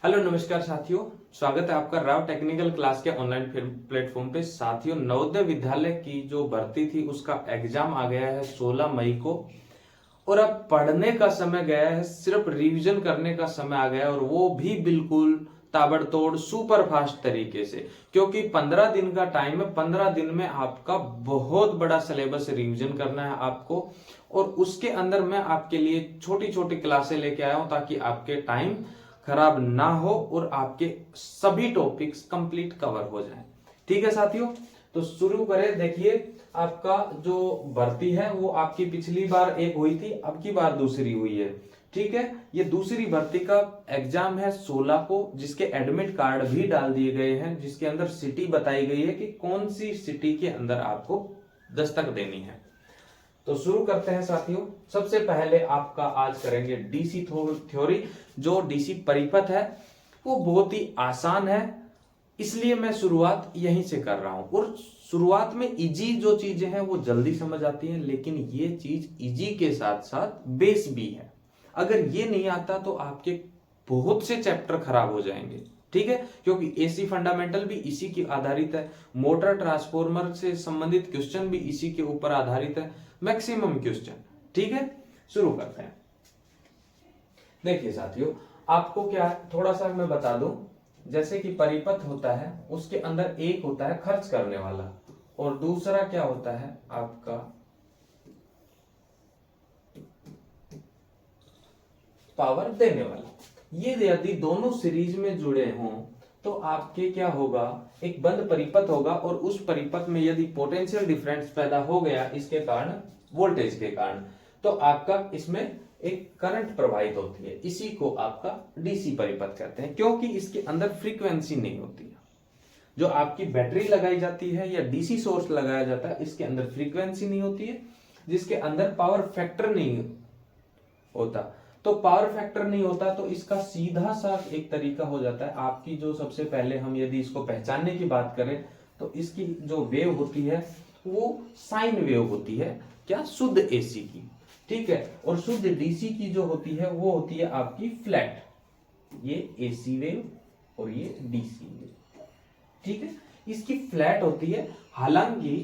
Hello नमस्कार साथियों, स्वागत है आपका राव टेक्निकल क्लास के ऑनलाइन प्लेटफॉर्म पे। साथियों, नवोदय विद्यालय की जो भर्ती थी उसका एग्जाम आ गया है 16 मई को और अब पढ़ने का समय गया है, सिर्फ रिवीजन करने का समय आ गया है और वो भी बिल्कुल ताबड़तोड़ सुपर फास्ट तरीके से, क्योंकि 15 दिन का टाइम है। 15 दिन में आपका बहुत बड़ा सिलेबस रिवीजन करना है आपको, और उसके अंदर मैं आपके लिए छोटी छोटी क्लासें लेके आया हूं ताकि आपके टाइम खराब ना हो और आपके सभी टॉपिक्स कंप्लीट कवर हो जाएं। ठीक है साथियों, तो शुरू करें। देखिए, आपका जो भर्ती है वो आपकी पिछली बार एक हुई थी, अब की बार दूसरी हुई है। ठीक है, ये दूसरी भर्ती का एग्जाम है 16 को, जिसके एडमिट कार्ड भी डाल दिए गए हैं, जिसके अंदर सिटी बताई गई है कि कौन सी सिटी के अंदर आपको दस्तक देनी है। तो शुरू करते हैं साथियों। सबसे पहले आपका आज करेंगे डीसी थ्योरी। जो डीसी परिपथ है वो बहुत ही आसान है, इसलिए मैं शुरुआत यहीं से कर रहा हूं। और शुरुआत में इजी जो चीजें हैं वो जल्दी समझ आती हैं, लेकिन ये चीज इजी के साथ साथ बेस भी है। अगर ये नहीं आता तो आपके बहुत से चैप्टर खराब हो जाएंगे। ठीक है, क्योंकि एसी फंडामेंटल भी इसी की आधारित है, मोटर ट्रांसफॉर्मर से संबंधित क्वेश्चन भी इसी के ऊपर आधारित है, मैक्सिमम क्वेश्चन। ठीक है, शुरू करते हैं। देखिए साथियों, आपको क्या थोड़ा सा मैं बता दूं, जैसे कि परिपथ होता है उसके अंदर एक होता है खर्च करने वाला और दूसरा क्या होता है आपका पावर देने वाला। ये यदि दोनों सीरीज में जुड़े हों तो आपके क्या होगा, एक बंद परिपथ होगा और उस परिपथ में यदि पोटेंशियल डिफरेंस पैदा हो गया इसके कारण, वोल्टेज के कारण, तो आपका इसमें एक करंट प्रवाहित होती है। इसी को आपका डीसी परिपथ कहते हैं, क्योंकि इसके अंदर फ्रीक्वेंसी नहीं होती है। जो आपकी बैटरी लगाई जाती है या डीसी सोर्स लगाया जाता है, इसके अंदर फ्रीक्वेंसी नहीं होती है, जिसके अंदर पावर फैक्टर नहीं होता। तो पावर फैक्टर नहीं होता तो इसका सीधा सा एक तरीका हो जाता है आपकी, जो सबसे पहले हम यदि इसको पहचानने की बात करें तो इसकी जो वेव होती है वो साइन वेव होती है, क्या, शुद्ध एसी की। ठीक है, और शुद्ध डीसी की जो होती है वो होती है आपकी फ्लैट, ये एसी वेव और ये डीसी वेव। ठीक है, इसकी फ्लैट होती है, हालांकि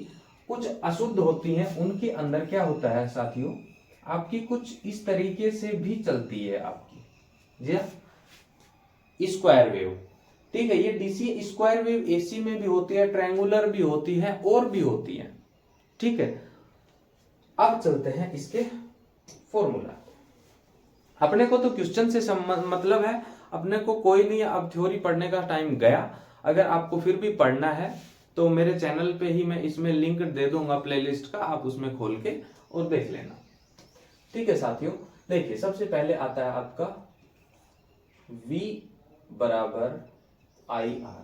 कुछ अशुद्ध होती हैं, उनके अंदर क्या होता है साथियों, आपकी कुछ इस तरीके से भी चलती है आपकी, जी, स्क्वायर वेव। ठीक है, ये डीसी स्क्वायर वेव एसी में भी होती है, ट्रायंगुलर भी होती है और भी होती है। ठीक है, अब चलते हैं इसके फॉर्मूला। अपने को तो क्वेश्चन से मतलब है, अपने को कोई नहीं, अब थ्योरी पढ़ने का टाइम गया। अगर आपको फिर भी पढ़ना है तो मेरे चैनल पे ही मैं इसमें लिंक दे दूंगा प्लेलिस्ट का, आप उसमें खोल के और देख लेना। ठीक है साथियों, देखिए सबसे पहले आता है आपका V बराबर IR,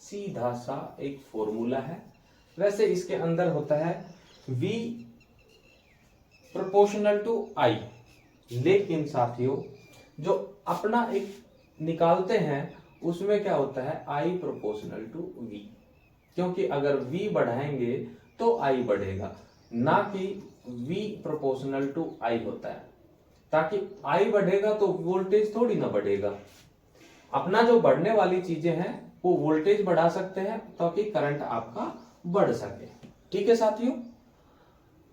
सीधा सा एक फॉर्मूला है। वैसे इसके अंदर होता है V प्रोपोर्शनल टू I, लेकिन साथियों जो अपना एक निकालते हैं उसमें क्या होता है I प्रोपोर्शनल टू V, क्योंकि अगर V बढ़ाएंगे तो I बढ़ेगा, ना कि V प्रोपोर्शनल टू I होता है। ताकि I बढ़ेगा तो वोल्टेज थोड़ी ना बढ़ेगा। अपना जो बढ़ने वाली चीजें हैं वो वोल्टेज बढ़ा सकते हैं ताकि करंट आपका बढ़ सके। ठीक है साथियों,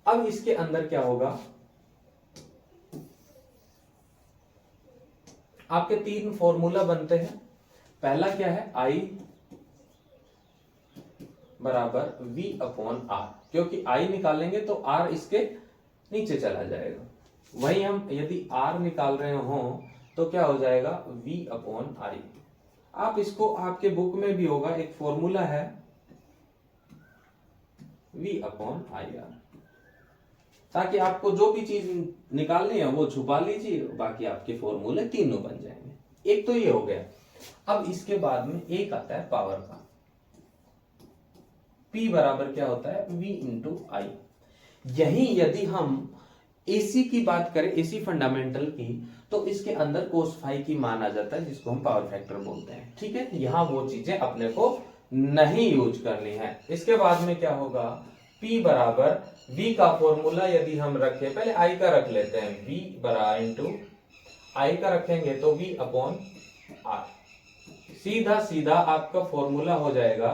अब इसके अंदर क्या होगा, आपके तीन फॉर्मूला बनते हैं। पहला क्या है, I बराबर V अपॉन R, क्योंकि I निकालेंगे तो R इसके नीचे चला जाएगा। वहीं हम यदि R निकाल रहे हो तो क्या हो जाएगा, V अपॉन I। आप इसको, आपके बुक में भी होगा, एक फॉर्मूला है V अपॉन IR, ताकि आपको जो भी चीज निकालनी है वो छुपा लीजिए, बाकी आपके फॉर्मूले तीनों बन जाएंगे। एक तो ये हो गया। अब इसके बाद में एक आता है पावर का, P बराबर क्या होता है, V इंटू आई। यही यदि हम एसी की बात करें, एसी फंडामेंटल की, तो इसके अंदर कोस फाई की मान आ जाता है, जिसको हम पावर फैक्टर बोलते हैं। ठीक है, यहां वो चीजें अपने को नहीं यूज करनी है। इसके बाद में क्या होगा, P बराबर V का फॉर्मूला यदि हम रखें, पहले I का रख लेते हैं, V बराबर इंटू I का रखेंगे तो V अपॉन आर। सीधा सीधा आपका फॉर्मूला हो जाएगा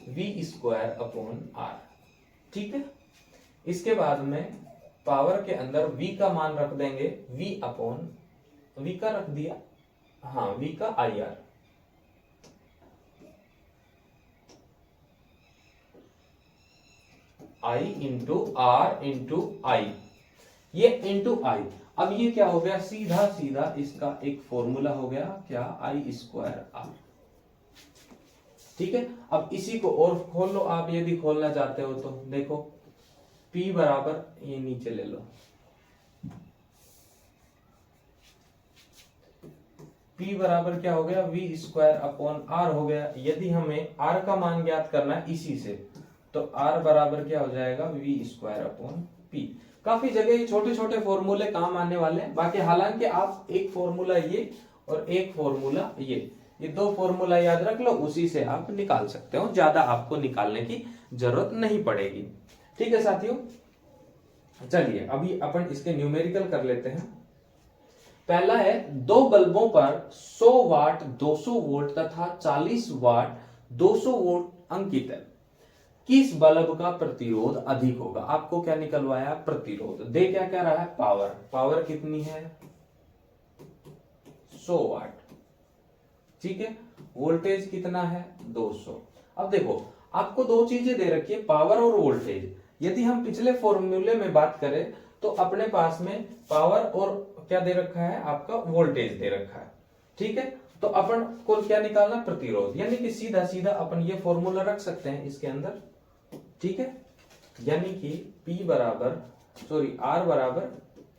v² अपॉन आर। ठीक है, इसके बाद में पावर के अंदर v का मान रख देंगे, v अपॉन v का रख दिया, हाँ v का IR, I into R into I, ये इंटू आई। अब ये क्या हो गया, सीधा सीधा इसका एक फॉर्मूला हो गया, क्या, I² R। ठीक है, अब इसी को और खोल लो आप, यदि खोलना चाहते हो तो देखो, P बराबर, ये नीचे ले लो, P बराबर क्या हो गया, v² अपॉन R हो गया। यदि हमें R का मान ज्ञात करना है इसी से, तो R बराबर क्या हो जाएगा, v² अपॉन P। काफी जगह ये छोटे छोटे फॉर्मूले काम आने वाले हैं, बाकी हालांकि आप एक फॉर्मूला ये और एक फॉर्मूला ये दो फॉर्मूला याद रख लो, उसी से आप निकाल सकते हो, ज्यादा आपको निकालने की जरूरत नहीं पड़ेगी। ठीक है साथियों, चलिए अभी अपन इसके न्यूमेरिकल कर लेते हैं। पहला है, दो बल्बों पर 100 वाट 200 वोल्ट तथा 40 वाट 200 वोल्ट अंकित है, किस बल्ब का प्रतिरोध अधिक होगा। आपको क्या निकलवाया, प्रतिरोध। दे क्या कह रहा है, पावर। पावर कितनी है, 100 वाट। ठीक है, वोल्टेज कितना है, 200। अब देखो आपको दो चीजें दे रखी है, पावर और वोल्टेज। यदि हम पिछले फॉर्मूले में बात करें तो अपने पास में पावर और क्या दे रखा है, आपका वोल्टेज दे रखा है। ठीक है, तो अपन को क्या निकालना, प्रतिरोध, यानी कि सीधा सीधा अपन ये फॉर्मूला रख सकते हैं इसके अंदर। ठीक है, यानी कि P बराबर, सॉरी R बराबर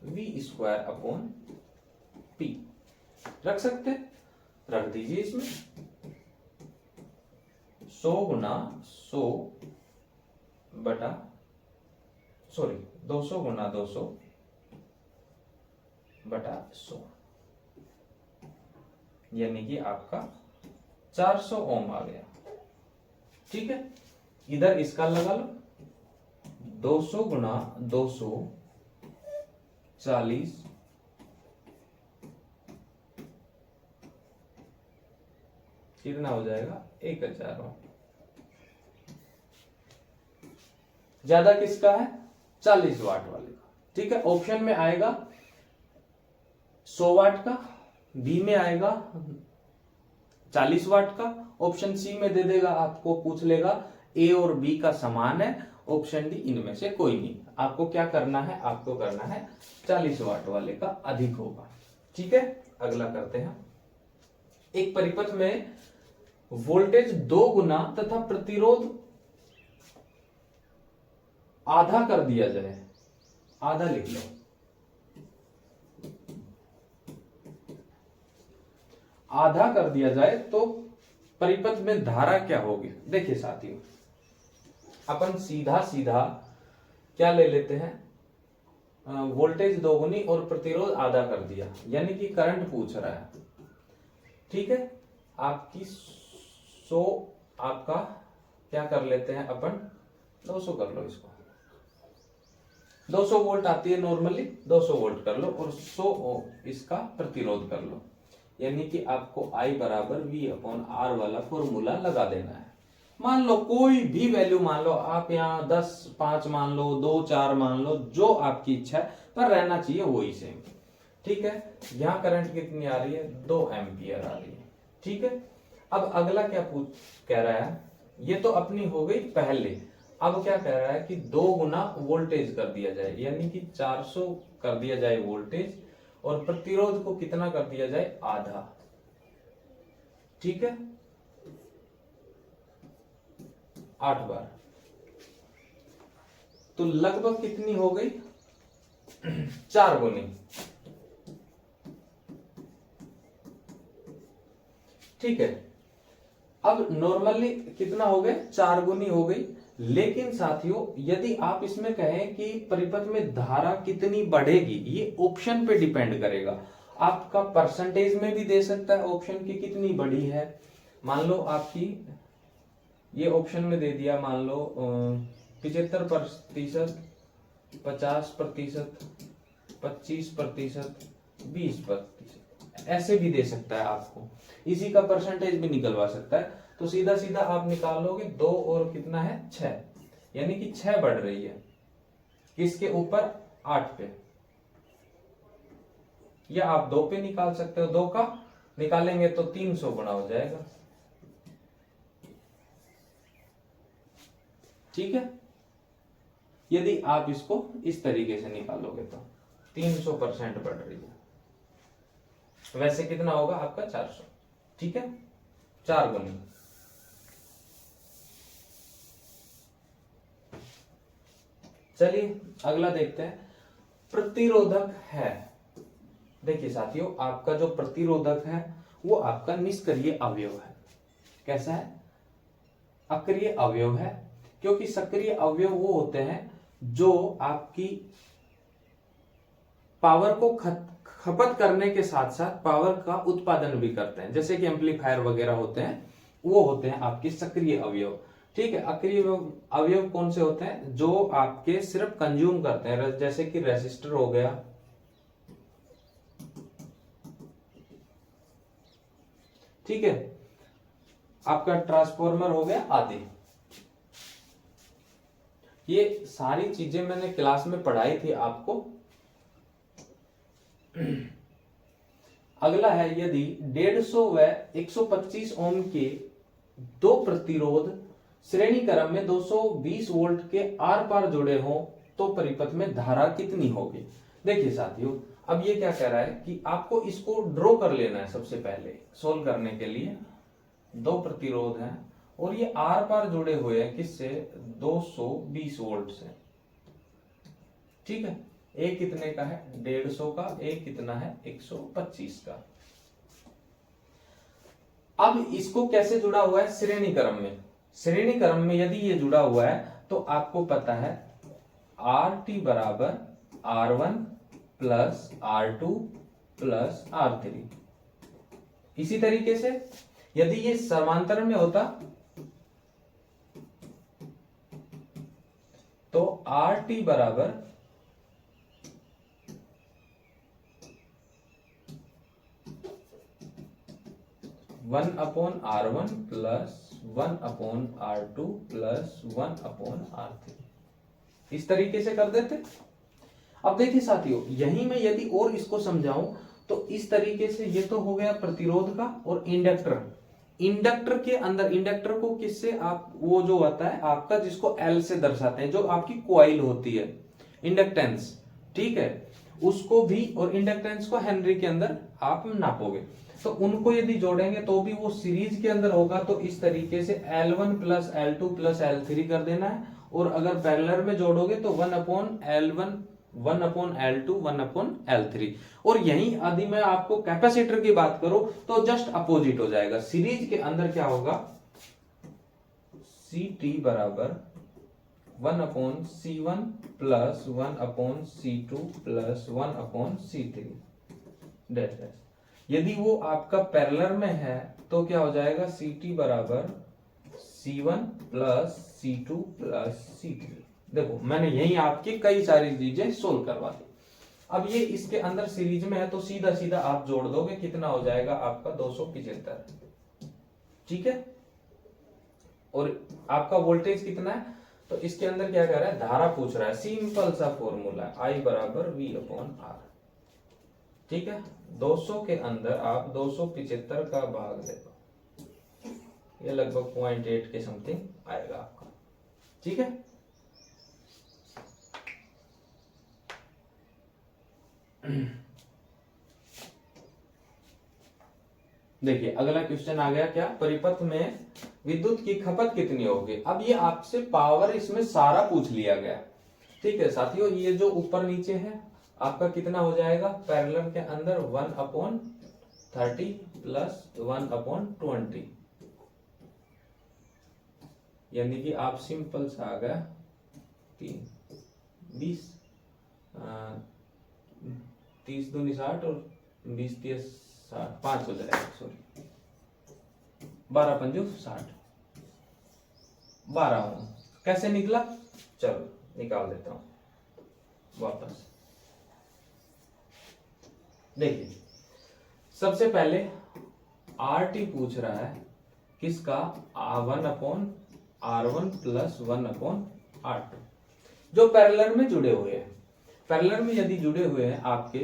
v² अपॉन P रख सकते, रख दीजिए इसमें 100 गुना 100 बटा, सॉरी 200 गुना 200 बटा 100, यानी कि आपका 400 ओम आ गया। ठीक है, इधर इसका लगा लो, 200 गुना 200 40, कितना हो जाएगा, 1000 ओम। ज्यादा किसका है, 40 वाट वाले का। ठीक है, ऑप्शन में आएगा 100 वाट का, बी में आएगा 40 वाट का, ऑप्शन सी में दे देगा, आपको पूछ लेगा ए और बी का समान है, ऑप्शन डी इनमें से कोई नहीं। आपको क्या करना है, आपको करना है 40 वाट वाले का अधिक होगा। ठीक है, अगला करते हैं। एक परिपथ में वोल्टेज 2 गुना तथा प्रतिरोध आधा कर दिया जाए, आधा लिख लो, आधा कर दिया जाए तो परिपथ में धारा क्या होगी। देखिए साथियों, अपन सीधा सीधा क्या ले लेते हैं, वोल्टेज 2 गुनी और प्रतिरोध आधा कर दिया, यानी कि करंट पूछ रहा है। ठीक है, आपकी 100, आपका क्या कर लेते हैं अपन, 200 कर लो, इसको 200 वोल्ट आती है नॉर्मली, 200 वोल्ट कर लो और 100 इसका प्रतिरोध कर लो, यानी कि आपको I बराबर V अपॉन R वाला फॉर्मूला लगा देना है। मान लो कोई भी वैल्यू मान लो आप, यहाँ 10 5 मान लो, 2 4 मान लो, जो आपकी इच्छा है, पर रहना चाहिए वही सेम। ठीक है, यहाँ करंट कितनी आ रही है, 2 एम्पियर आ रही है। ठीक है, अब अगला क्या कह रहा है, ये तो अपनी हो गई पहले। अब क्या कह रहा है कि 2 गुना वोल्टेज कर दिया जाए, यानी कि 400 कर दिया जाए वोल्टेज, और प्रतिरोध को कितना कर दिया जाए, आधा। ठीक है, 8 बार, तो लगभग कितनी हो गई, 4 गुनी। ठीक है, अब नॉर्मली कितना हो गए, 4 गुनी हो गई। लेकिन साथियों, यदि आप इसमें कहें कि परिपथ में धारा कितनी बढ़ेगी, ये ऑप्शन पे डिपेंड करेगा। आपका परसेंटेज में भी दे सकता है ऑप्शन की कितनी बड़ी है। मान लो आपकी ये ऑप्शन में दे दिया, मान लो 75%, 50%, 25%, 20%, ऐसे भी दे सकता है आपको, इसी का परसेंटेज भी निकलवा सकता है। तो सीधा सीधा आप निकालोगे 2 और कितना है 6, यानी कि 6 बढ़ रही है किसके ऊपर 8 पे, या आप 2 पे निकाल सकते हो, 2 का निकालेंगे तो 300 गुना हो जाएगा। ठीक है, यदि आप इसको इस तरीके से निकालोगे तो 300% बढ़ रही है, वैसे कितना होगा आपका 400। ठीक है, 4 गुनी। चलिए अगला देखते हैं, प्रतिरोधक है। देखिए साथियों, आपका जो प्रतिरोधक है वो आपका निष्क्रिय अवयव है। कैसा है? अक्रिय अवयव है, क्योंकि सक्रिय अवयव वो होते हैं जो आपकी पावर को खपत करने के साथ साथ पावर का उत्पादन भी करते हैं, जैसे कि एम्पलीफायर वगैरह होते हैं, वो होते हैं आपके सक्रिय अवयव। ठीक है, अक्रिय अवयव कौन से होते हैं? जो आपके सिर्फ कंज्यूम करते हैं, जैसे कि रेसिस्टर हो गया, ठीक है, आपका ट्रांसफॉर्मर हो गया आदि। ये सारी चीजें मैंने क्लास में पढ़ाई थी आपको। अगला है, यदि 150 व 125 ओम के दो प्रतिरोध श्रेणी क्रम में 220 वोल्ट के आर पार जुड़े हों तो परिपथ में धारा कितनी होगी? देखिए साथियों, अब ये क्या कह रहा है कि आपको इसको ड्रॉ कर लेना है। सबसे पहले सोल्व करने के लिए 2 प्रतिरोध हैं और ये आर पार जुड़े हुए हैं किससे? 220 वोल्ट से। ठीक है, एक कितने का है? 150 का, एक कितना है? 125 का। अब इसको कैसे जुड़ा हुआ है? श्रेणी क्रम में। श्रेणी क्रम में यदि ये जुड़ा हुआ है तो आपको पता है RT बराबर R1 plus R2 plus R3। इसी तरीके से यदि ये समांतर में होता तो RT बराबर 1/R1 plus 1/R2 plus 1/R3, इस तरीके से कर देते। अब देखिए साथियों, यहीं में यदि और इसको समझाऊं तो इस तरीके से ये तो हो गया प्रतिरोध का। और इंडक्टर, इंडक्टर के अंदर, इंडक्टर को किससे आप, वो जो होता है आपका जिसको L से दर्शाते हैं, जो आपकी कॉइल होती है, इंडक्टेंस, ठीक है, उसको भी, और इंडक्टेंस को हेनरी के अंदर आप नापोगे तो उनको यदि जोड़ेंगे तो भी वो सीरीज के अंदर होगा। तो इस तरीके से L1 plus L2 plus L3 कर देना है। और अगर पैरेलल में जोड़ोगे तो 1/L1 1/L2 1/L3। और यहीं यदि मैं आपको कैपेसिटर की बात करूं तो जस्ट अपोजिट हो जाएगा। सीरीज के अंदर क्या होगा? CT बराबर 1/C1 plus 1/C2 plus 1/C3 dash dash. यदि वो आपका पैरेलल में है तो क्या हो जाएगा? CT बराबर C1 plus C2 plus C3। देखो मैंने यही आपकी कई सारी चीजें सोल्व करवा दी। अब ये इसके अंदर सीरीज में है तो सीधा सीधा आप जोड़ दोगे, कितना हो जाएगा आपका? 275। ठीक है, और आपका वोल्टेज कितना है? तो इसके अंदर क्या कह रहा है? धारा पूछ रहा है। सिंपल सा फॉर्मूला है, I बराबर V/R। ठीक है, 200 के अंदर आप 275 का भाग दे दो, ये लगभग 0.8 के समथिंग आएगा आपका। ठीक है, देखिए अगला क्वेश्चन आ गया, क्या? परिपथ में विद्युत की खपत कितनी होगी? अब ये आपसे पावर इसमें सारा पूछ लिया गया। ठीक है साथियों, ये जो ऊपर नीचे है आपका कितना हो जाएगा? पैरेलल के अंदर 1/30 प्लस 1/20, यानी कि आप सिंपल सा आ गया 3 20 30 दूनी 60 और 20 30 60 5 हो जाएगा, सॉरी 12 पंजू 60, 12 ओम। कैसे निकला? चलो निकाल देता हूं वापस। देखिए सबसे पहले RT पूछ रहा है किसका, 1/R1 प्लस 1/R2, जो पैरेलल में जुड़े हुए हैं। पैरेलल में यदि जुड़े हुए हैं आपके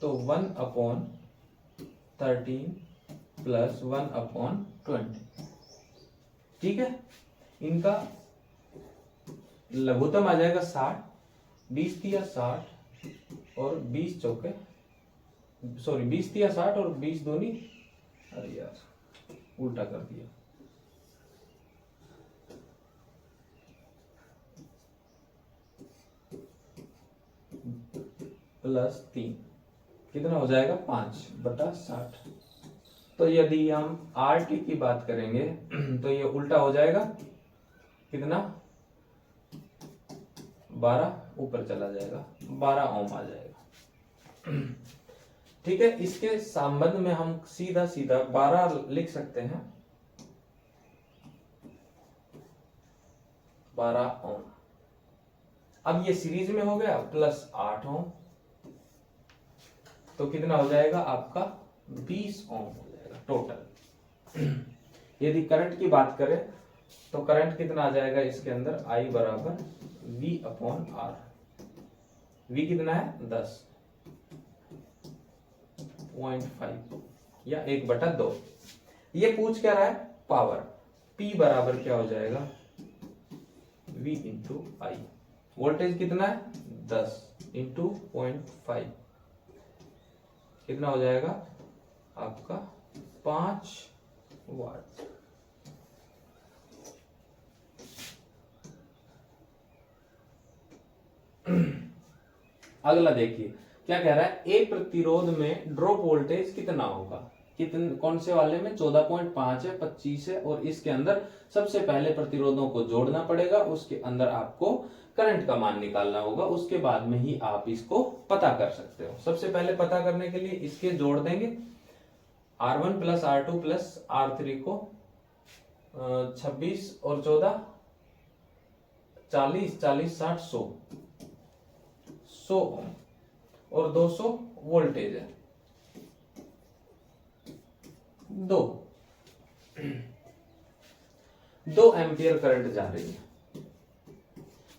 तो 1/13 प्लस 1/20, ठीक है। इनका लघुत्तम आ जाएगा 60, 20 तिया 60 और 20 चौके, सॉरी 20 तिया 60 और 20 दूनी, अरे यार उल्टा कर दिया, प्लस 3, कितना हो जाएगा 5/60। तो यदि हम RT की बात करेंगे तो ये उल्टा हो जाएगा, कितना 12, ऊपर चला जाएगा 12 ओम आ जाएगा, ठीक है। इसके संबंध में हम सीधा सीधा 12 लिख सकते हैं, 12 ओम। अब ये सीरीज में हो गया, प्लस 8 ओम, तो कितना हो जाएगा आपका 20 ओम हो जाएगा टोटल। यदि करंट की बात करें तो करंट कितना आ जाएगा इसके अंदर, I बराबर V/R। V कितना है 10.5 या 1/2। ये पूछ क्या रहा है, पावर। P बराबर क्या हो जाएगा, V इंटू I। वोल्टेज कितना है 10 इंटू 0.5, कितना हो जाएगा आपका 5 वाट। अगला देखिए क्या कह रहा है, एक प्रतिरोध में ड्रॉप वोल्टेज कितना होगा, कितने, कौन से वाले में 14.5 है, 25 है, और इसके अंदर सबसे पहले प्रतिरोधों को जोड़ना पड़ेगा, उसके अंदर आपको करंट का मान निकालना होगा, उसके बाद में ही आप इसको पता कर सकते हो। सबसे पहले पता करने के लिए इसके जोड़ देंगे, R1 plus R2 plus R3 को 26 और 14 40, 40 60 100 ओम और 200 वोल्टेज है, 2 एम्पियर करंट जा रही है।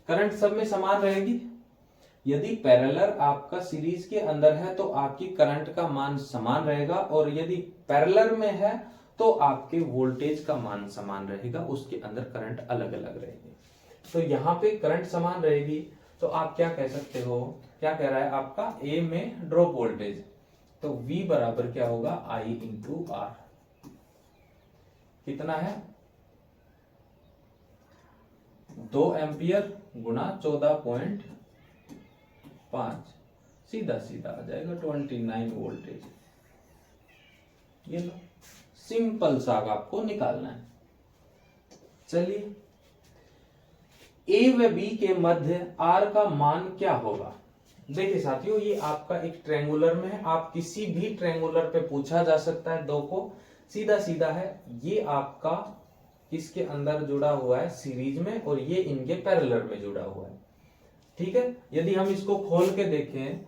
करंट सब में समान रहेगी। यदि पैरेलल आपका सीरीज के अंदर है तो आपकी करंट का मान समान रहेगा, और यदि पैरेलल में है तो आपके वोल्टेज का मान समान रहेगा, उसके अंदर करंट अलग अलग रहेगी। तो यहाँ पे करंट समान रहेगी, तो आप क्या कह सकते हो, क्या कह रहा है आपका A में ड्रॉप वोल्टेज, तो V बराबर क्या होगा I इंटू R, कितना है 2 एम्पियर गुना 14.5, सीधा सीधा आ जाएगा 29 वोल्टेज। ये लो, सिंपल सा आपको निकालना है। चलिए, A व B के मध्य R का मान क्या होगा। देखिए साथियों, ये आपका एक ट्रायंगुलर में है, आप किसी भी ट्रायंगुलर पे पूछा जा सकता है, दो को सीधा सीधा है। ये आपका किसके अंदर जुड़ा हुआ है, सीरीज में, और ये इनके पैरेलल में जुड़ा हुआ है, ठीक है। यदि हम इसको खोल के देखें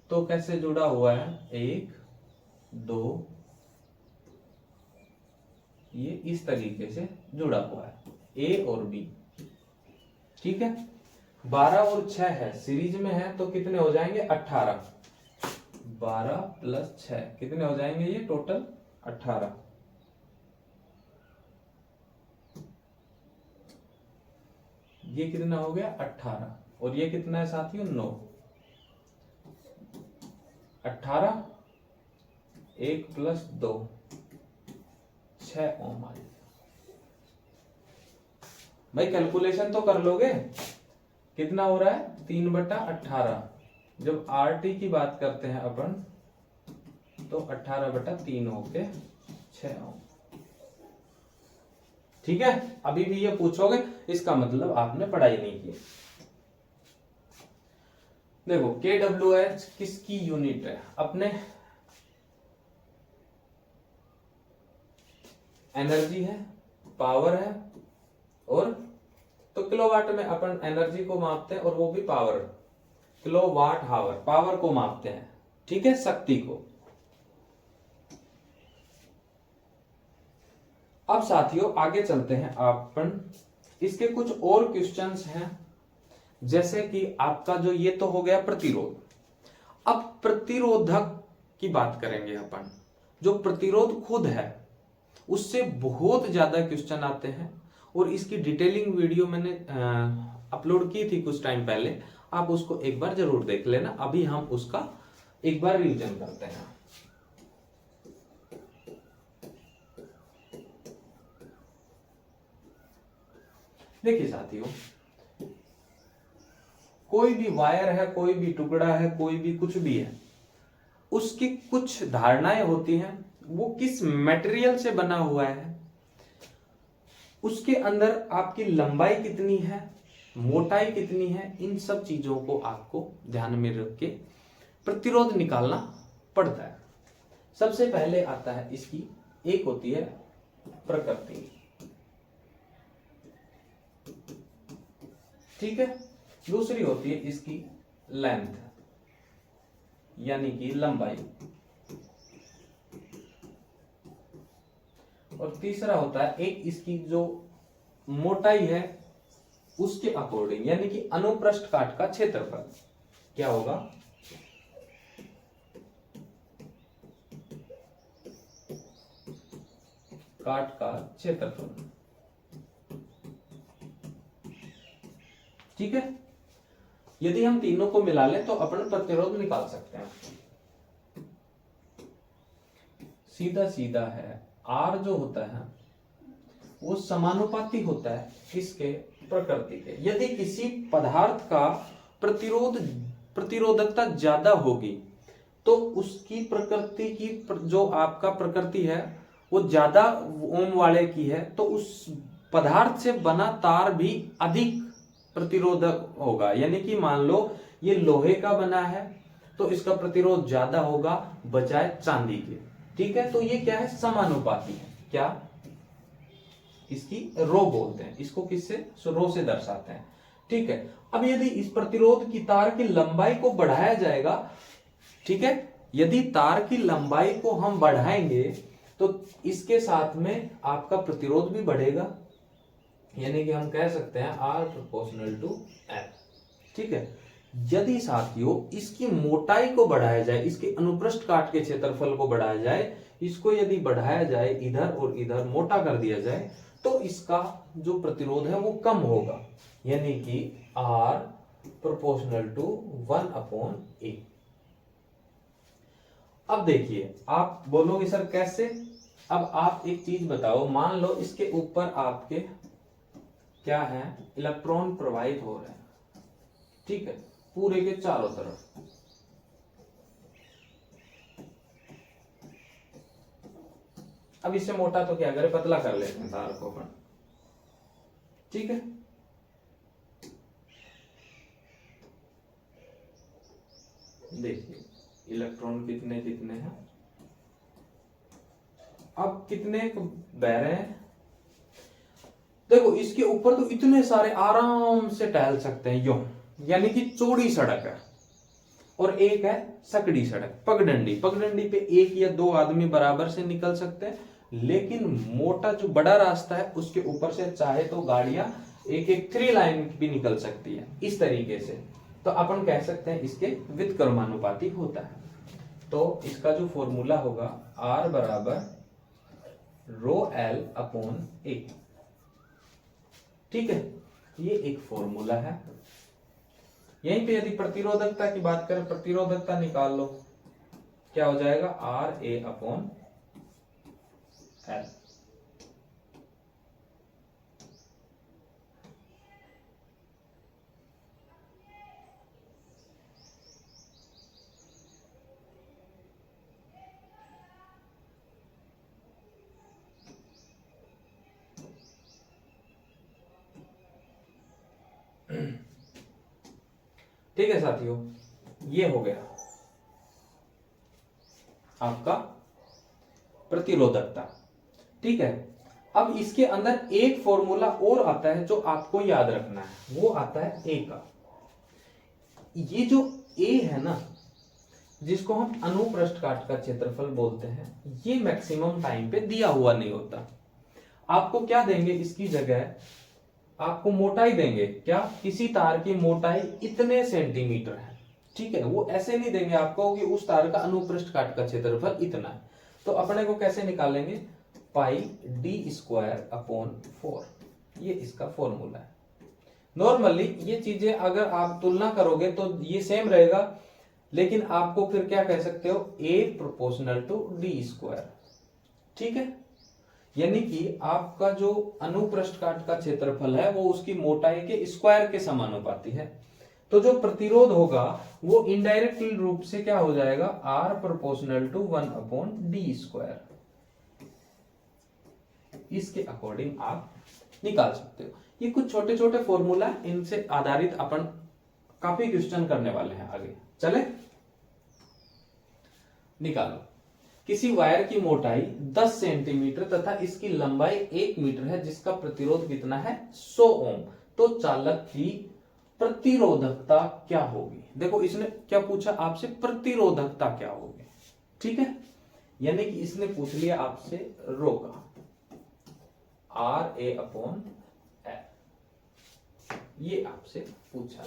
तो कैसे जुड़ा हुआ है, 1 2, ये इस तरीके से जुड़ा हुआ है A और B, ठीक है। 12 और 6 है, सीरीज में है, तो कितने हो जाएंगे 18, 12 प्लस 6 कितने हो जाएंगे, ये टोटल 18। ये कितना हो गया 18, और ये कितना है साथियों 9, 18 1 प्लस 2 6 ओम आ जाएगा। भाई कैलकुलेशन तो कर लोगे, कितना हो रहा है 3/18। जब RT की बात करते हैं अपन तो 18/3 होके 6 ओम, ठीक है। अभी भी ये पूछोगे, इसका मतलब आपने पढ़ाई नहीं की। देखो kWh किसकी यूनिट है, अपने एनर्जी है, पावर है, और तो किलोवाट में अपन एनर्जी को मापते हैं, और वो भी पावर, किलोवाट हावर, पावर को मापते हैं, ठीक है, शक्ति को। अब साथियों आगे चलते हैं अपन, इसके कुछ और क्वेश्चंस हैं, जैसे कि आपका जो ये तो हो गया प्रतिरोध। अब प्रतिरोधक की बात करेंगे अपन। जो प्रतिरोध खुद है उससे बहुत ज्यादा क्वेश्चन आते हैं, और इसकी डिटेलिंग वीडियो मैंने अपलोड की थी कुछ टाइम पहले, आप उसको एक बार जरूर देख लेना। अभी हम उसका एक बार रिवीजन करते हैं। देखिए साथियों, कोई भी वायर है, कोई भी टुकड़ा है, कोई भी कुछ भी है, उसकी कुछ धारणाएं होती हैं, वो किस मटेरियल से बना हुआ है, उसके अंदर आपकी लंबाई कितनी है, मोटाई कितनी है, इन सब चीजों को आपको ध्यान में रख के प्रतिरोध निकालना पड़ता है। सबसे पहले आता है इसकी, एक होती है प्रकृति, ठीक है, दूसरी होती है इसकी लेंथ यानी कि लंबाई, और तीसरा होता है एक इसकी जो मोटाई है उसके अकॉर्डिंग, यानी कि अनुप्रस्थ काट का क्षेत्रफल क्या होगा, काट का क्षेत्रफल, ठीक है। यदि हम तीनों को मिला लें तो अपन प्रतिरोध निकाल सकते हैं। सीधा सीधा है, R जो होता है वो समानुपाती होता है किसके, प्रकृति के। यदि किसी पदार्थ का प्रतिरोधकता ज्यादा होगी तो उसकी प्रकृति की जो आपका प्रकृति है वो ज्यादा ओम वाले की है, तो उस पदार्थ से बना तार भी अधिक प्रतिरोधक होगा। यानी कि मान लो ये लोहे का बना है तो इसका प्रतिरोध ज्यादा होगा बजाय चांदी के, ठीक है। तो ये क्या है, समानुपाती है। क्या, इसकी रो बोलते हैं, इसको किससे, रो से दर्शाते हैं, ठीक है। अब यदि इस प्रतिरोध की तार की लंबाई को बढ़ाया जाएगा, ठीक है, यदि तार की लंबाई को हम बढ़ाएंगे तो इसके साथ में आपका प्रतिरोध भी बढ़ेगा, यानी कि हम कह सकते हैं R प्रोपोर्शनल टू L, ठीक है। यदि साथियों इसकी मोटाई को बढ़ाया जाए, इसके अनुप्रस्थ काट के क्षेत्रफल को बढ़ाया जाए, इसको यदि बढ़ाया जाए इधर और इधर मोटा कर दिया जाए, तो इसका जो प्रतिरोध है वो कम होगा, यानी कि R प्रोपोर्शनल टू 1/A। अब देखिए, आप बोलोगे सर कैसे। अब आप एक चीज बताओ, मान लो इसके ऊपर आपके क्या है, इलेक्ट्रॉन प्रवाहित हो रहे हैं, ठीक है, पूरे के चारों तरफ। अब इससे मोटा तो क्या करे, पतला कर लेते हैं तार को अपन, ठीक है। देखिए इलेक्ट्रॉन कितने कितने हैं, अब कितने बह रहे हैं, देखो इसके ऊपर तो इतने सारे आराम से टहल सकते हैं यूं, यानी कि चौड़ी सड़क है, और एक है सकड़ी सड़क, पगडंडी। पगडंडी पे एक या दो आदमी बराबर से निकल सकते हैं, लेकिन मोटा जो बड़ा रास्ता है उसके ऊपर से चाहे तो गाड़ियां एक एक 3 लाइन भी निकल सकती है, इस तरीके से। तो अपन कह सकते हैं इसके व्युत्क्रमानुपाती होता है। तो इसका जो फॉर्मूला होगा R बराबर ρL/A, ठीक है, ये एक फॉर्मूला है। यहीं पे यदि प्रतिरोधकता की बात करें, प्रतिरोधकता निकाल लो, क्या हो जाएगा, RA/L। ठीक है साथियों, ये हो गया आपका प्रतिरोधकता, ठीक है। अब इसके अंदर एक फॉर्मूला और आता है जो आपको याद रखना है, वो आता है ए का। ये जो ए है ना, जिसको हम अनुप्रस्थ काट का क्षेत्रफल बोलते हैं, ये मैक्सिमम टाइम पे दिया हुआ नहीं होता। आपको क्या देंगे इसकी जगह, आपको मोटाई देंगे, क्या, किसी तार की मोटाई इतने सेंटीमीटर है, ठीक है। वो ऐसे नहीं देंगे आपको कि उस तार का अनुप्रस्थ काट का क्षेत्रफल इतना है। तो अपने को कैसे निकालेंगे, पाई डी स्क्वायर अपॉन 4, ये इसका फॉर्मूला है। नॉर्मली ये चीजें अगर आप तुलना करोगे तो ये सेम रहेगा, लेकिन आपको फिर क्या कह सकते हो, ए प्रोपोर्शनल टू डी स्क्वायर, ठीक है। यानी कि आपका जो अनुप्रस्थ काट का क्षेत्रफल है वो उसकी मोटाई के स्क्वायर के समानुपाती है। तो जो प्रतिरोध होगा वो इनडायरेक्टली रूप से क्या हो जाएगा, R proportional to 1 upon D square, इसके अकॉर्डिंग आप निकाल सकते हो। ये कुछ छोटे छोटे फॉर्मूला, इनसे आधारित अपन काफी क्वेश्चन करने वाले हैं आगे। चले निकालो। किसी वायर की मोटाई 10 सेंटीमीटर तथा इसकी लंबाई 1 मीटर है, जिसका प्रतिरोध कितना है, 100 ओम। तो चालक की प्रतिरोधकता क्या होगी। देखो इसने क्या पूछा आपसे, प्रतिरोधकता क्या होगी, ठीक है। यानी कि इसने पूछ लिया आपसे रो का, आर ए अपॉन एल, ये आपसे पूछा।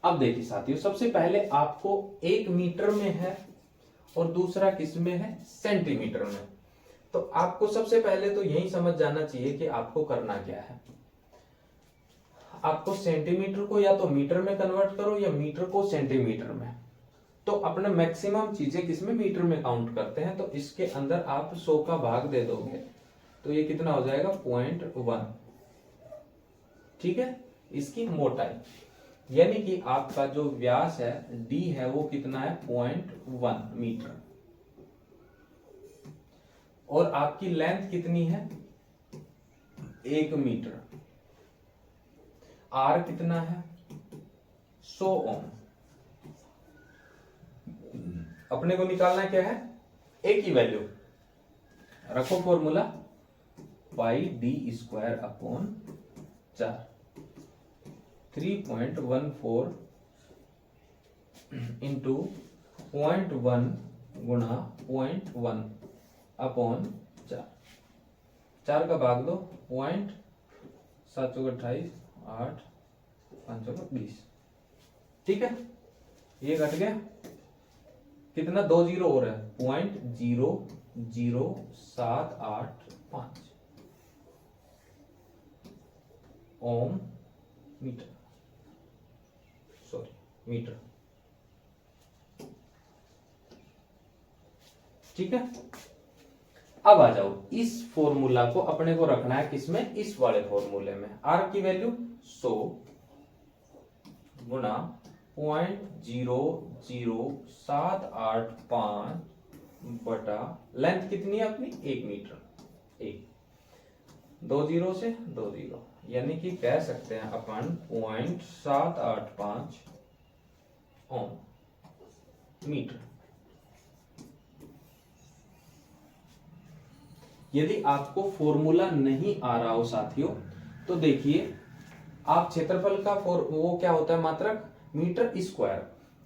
अब देखिए साथियों, सबसे पहले आपको 1 मीटर में है और दूसरा किस में है, सेंटीमीटर में। तो आपको सबसे पहले तो यही समझ जाना चाहिए कि आपको करना क्या है। आपको सेंटीमीटर को या तो मीटर में कन्वर्ट करो या मीटर को सेंटीमीटर में। तो अपने मैक्सिमम चीजें किसमें, मीटर में काउंट करते हैं। तो इसके अंदर आप 100 का भाग दे दोगे तो ये कितना हो जाएगा, 0.1, ठीक है। इसकी मोटाई यानी कि आपका जो व्यास है d है वो कितना है, 0.1 मीटर, और आपकी लेंथ कितनी है, 1 मीटर। r कितना है, 100 ओम। अपने को निकालना क्या है, a की वैल्यू, रखो फॉर्मूला, पाई डी स्क्वायर अपॉन 4, 3.14 इंटू 0.1 गुणा 0.1 अपॉन 4, 4 का भाग दो, 7 चौक 28, 8 5 चौक 20, ठीक है। ये घट गया कितना, 2 जीरो और है, 0.00785 ओम मीटर, सॉरी मीटर, ठीक है। अब आ जाओ, इस फॉर्मूला को अपने को रखना है किसमें, इस वाले फॉर्मूले में। आर की वैल्यू 100 गुना 0.00785 बटा लेंथ कितनी है अपनी, 1 मीटर, 1, 2 जीरो से 2 जीरो, यानी कि कह सकते हैं अपन 0.785 ओम मीटर। यदि आपको फॉर्मूला नहीं आ रहा हो साथियों, तो देखिए आप क्षेत्रफल का वो क्या होता है, मात्रक मीटर स्क्वायर।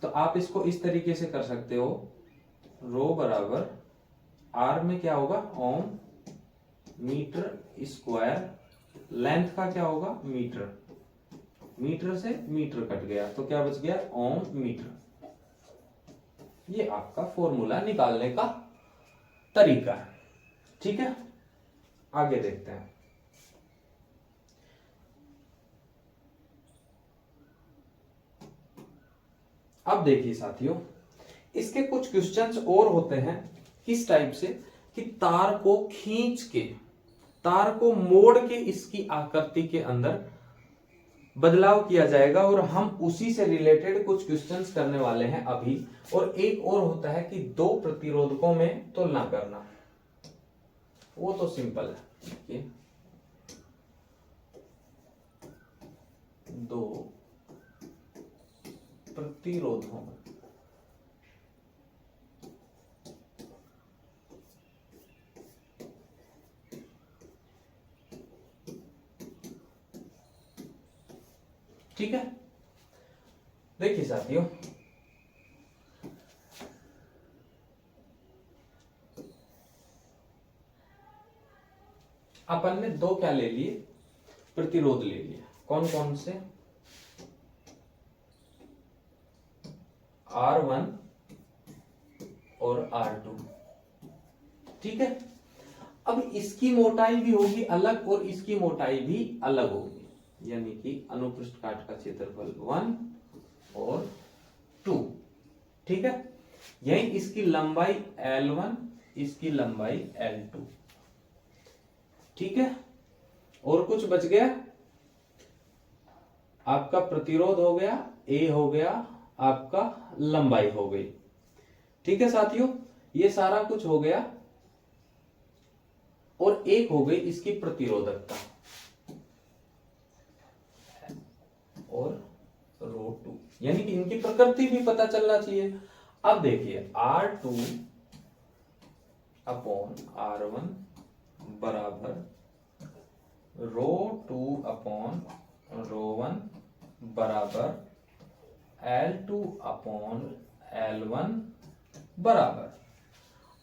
तो आप इसको इस तरीके से कर सकते हो, रो बराबर आर में क्या होगा, ओम मीटर स्क्वायर, लेंथ का क्या होगा, मीटर, मीटर से मीटर कट गया तो क्या बच गया, ओम मीटर। ये आपका फॉर्मूला निकालने का तरीका है, ठीक है। आगे देखते हैं। अब देखिए साथियों, इसके कुछ क्वेश्चंस और होते हैं, किस टाइप से, कि तार को खींच के, तार को मोड़ के इसकी आकृति के अंदर बदलाव किया जाएगा, और हम उसी से रिलेटेड कुछ क्वेश्चंस करने वाले हैं अभी। और एक और होता है कि दो प्रतिरोधकों में तुलना करना, वो तो सिंपल है, दो प्रतिरोधों में ठीक है। देखिए साथियों, अपन ने दो क्या ले लिए, प्रतिरोध ले लिया। कौन कौन से, R1 और R2। ठीक है, अब इसकी मोटाई भी होगी अलग और इसकी मोटाई भी अलग होगी, यानी कि अनुप्रस्थ काट का क्षेत्रफल 1 और 2। ठीक है, यही इसकी लंबाई L1, इसकी लंबाई L2। ठीक है, और कुछ बच गया, आपका प्रतिरोध हो गया, A हो गया, आपका लंबाई हो गई। ठीक है साथियों, ये सारा कुछ हो गया, और एक हो गई इसकी प्रतिरोधकता और ρ2, यानी कि इनकी प्रकृति भी पता चलना चाहिए। अब देखिए R2 अपॉन R1 बराबर ρ2 अपॉन ρ1 बराबर L2 अपॉन L1 बराबर।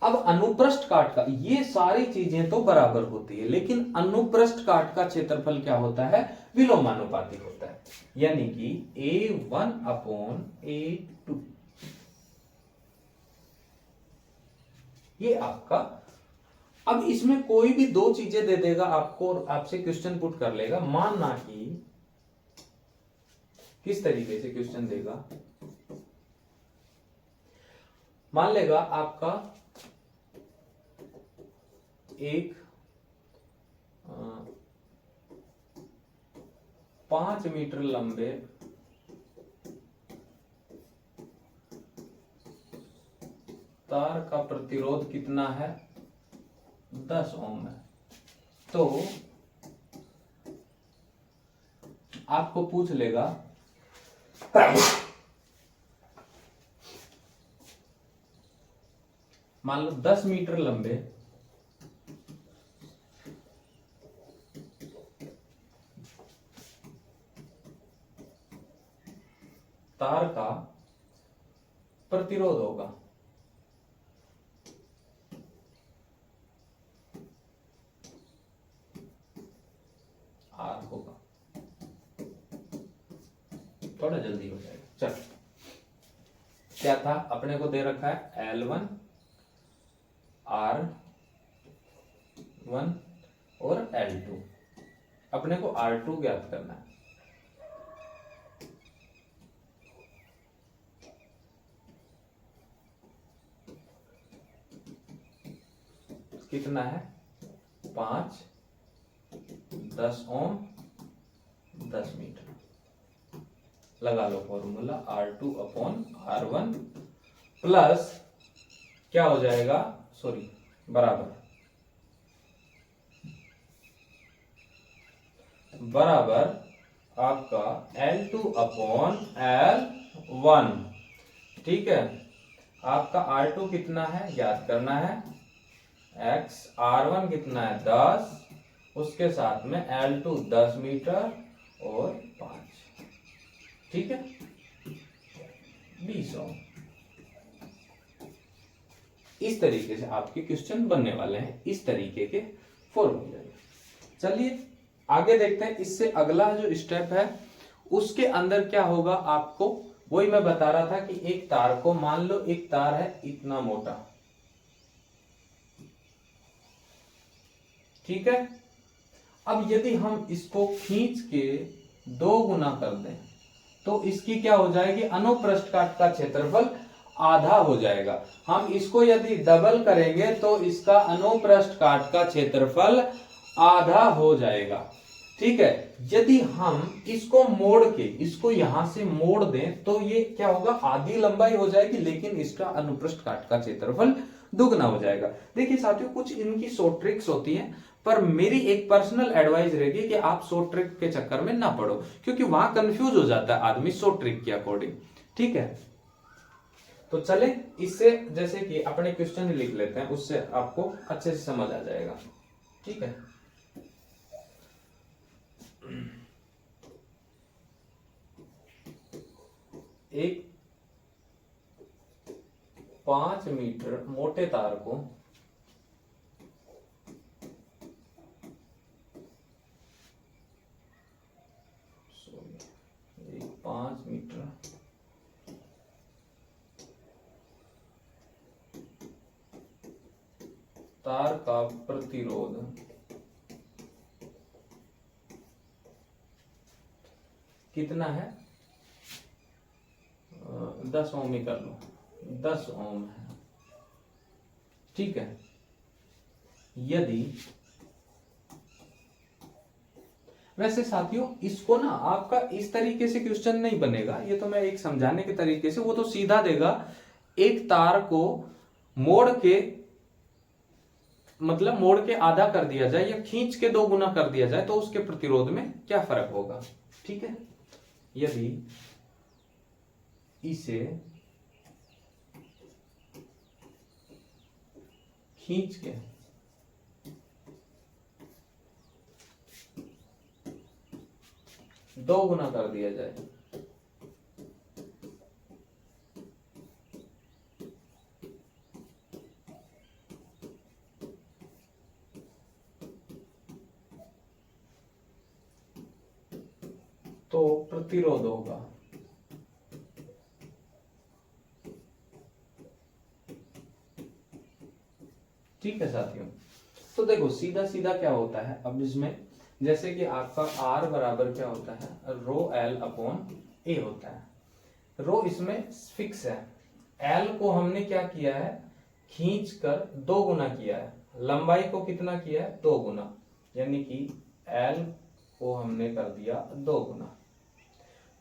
अब अनुप्रस्थ काट का, ये सारी चीजें तो बराबर होती है, लेकिन अनुप्रस्थ काट का क्षेत्रफल क्या होता है, विलोमानुपाती होता है, यानी कि A1 अपॉन A2। ये आपका, अब इसमें कोई भी दो चीजें दे देगा आपको और आपसे क्वेश्चन पुट कर लेगा। मानना कि किस तरीके से क्वेश्चन देगा, मान लेगा आपका एक 5 मीटर लंबे तार का प्रतिरोध कितना है, 10 ओम है। तो आपको पूछ लेगा मान लो 10 मीटर लंबे तार का प्रतिरोध होगा, R होगा। थोड़ा जल्दी हो जाएगा। चल, क्या था, अपने को दे रखा है L1 R1 और L2, अपने को R2 ज्ञात करना है। कितना है, 5, 10 ओम, 10 मीटर। लगा लो formula, R2 upon R1 plus क्या हो जाएगा, सॉरी बराबर आपका L2 अपॉन L1। ठीक है, आपका R2 कितना है ज्ञात करना है, X, R1 कितना है 10, उसके साथ में L2 10 मीटर और 5। ठीक है, 20 ओम। इस तरीके से आपके क्वेश्चन बनने वाले हैं, इस तरीके के फॉर्मूले। चलिए आगे देखते हैं। इससे अगला जो स्टेप है उसके अंदर क्या होगा, आपको वही मैं बता रहा था कि एक तार को, मान लो एक तार है इतना मोटा, ठीक है। अब यदि हम इसको खींच के 2 गुना कर दें तो इसकी क्या हो जाएगी, अनुप्रस्थ काट का क्षेत्रफल आधा हो जाएगा। हम इसको यदि डबल करेंगे तो इसका अनुप्रस्थ काट का क्षेत्रफल आधा हो जाएगा। ठीक है, यदि हम इसको मोड़ के, इसको यहां से मोड़ दें तो ये क्या होगा, आधी लंबाई हो जाएगी, लेकिन इसका अनुप्रस्थ काट का क्षेत्रफल दुगना हो जाएगा। देखिए साथियों, कुछ इनकी शॉर्ट ट्रिक्स होती हैं, पर मेरी एक पर्सनल एडवाइस रहेगी कि आप शॉर्ट ट्रिक के चक्कर में ना पड़ो, क्योंकि वहां कंफ्यूज हो जाता है आदमी शॉर्ट ट्रिक के अकॉर्डिंग। ठीक है, तो चले इससे, जैसे कि अपने क्वेश्चन ही लिख लेते हैं, उससे आपको अच्छे से समझ आ जाएगा। ठीक है, एक 5 मीटर मोटे तार को तार का प्रतिरोध 10 ओम ही कर लो, 10 ओम है। ठीक है, यदि वैसे साथियों इसको ना आपका इस तरीके से क्वेश्चन नहीं बनेगा, ये तो मैं एक समझाने के तरीके से, वो तो सीधा देगा एक तार को मोड़ के, मतलब मोड़ के आधा कर दिया जाए या खींच के 2 गुना कर दिया जाए तो उसके प्रतिरोध में क्या फर्क होगा। ठीक है, यदि इसे खींच के 2 गुना कर दिया जाए तो प्रतिरोध होगा ठीक है साथियों। तो देखो सीधा सीधा क्या होता है अब इसमें, जैसे कि आपका R बराबर क्या होता है, रो एल अपॉन ए होता है। रो इसमें फिक्स है, एल को हमने क्या किया है, खींच कर 2 गुना किया है, लंबाई को कितना किया है, 2 गुना, यानी कि एल को हमने कर दिया 2 गुना।